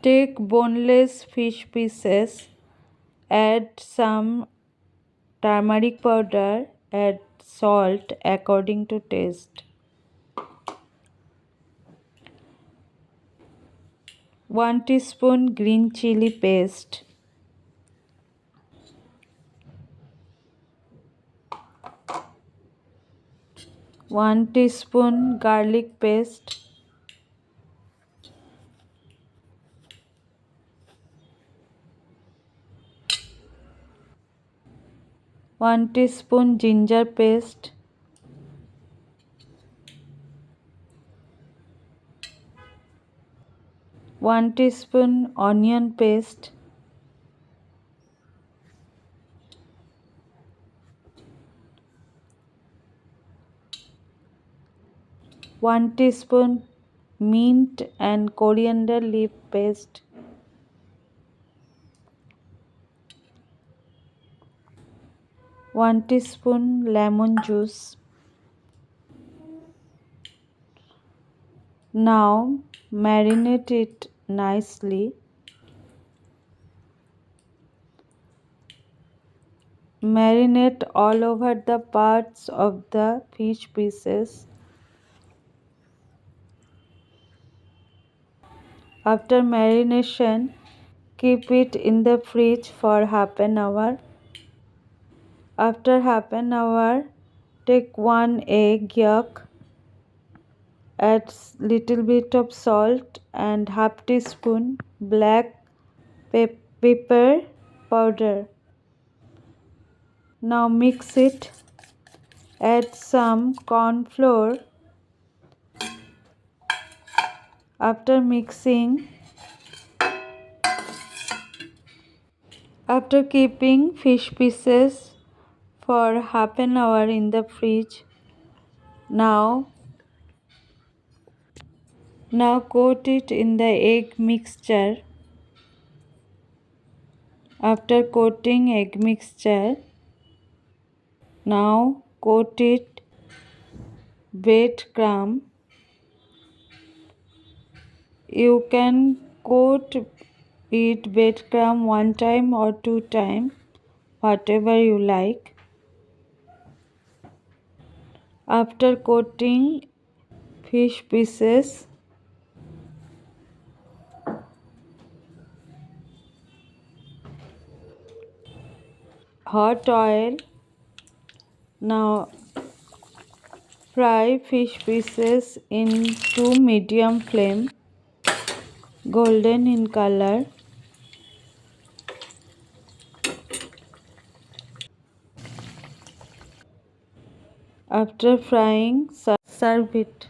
Take boneless fish pieces, add some turmeric powder, add salt according to taste. 1 teaspoon green chili paste. 1 teaspoon garlic paste. 1 teaspoon ginger paste. 1 teaspoon onion paste. 1 teaspoon mint and coriander leaf paste. 1 teaspoon lemon juice. Now marinate it nicely. Marinate all over the parts of the fish pieces. After marination, keep it in the fridge for half an hour. After half an hour, take 1 egg yolk, add little bit of salt and half teaspoon black pepper powder. Now mix it. Add some corn flour. After mixing, after keeping fish pieces for half an hour in the fridge, now coat it in the egg mixture. After coating egg mixture, now coat it breadcrumb. You can coat it breadcrumb 1 time or 2 times, whatever you like. After coating fish pieces, hot oil. Now fry fish pieces in 2 medium flame, golden in color. After frying, serve it.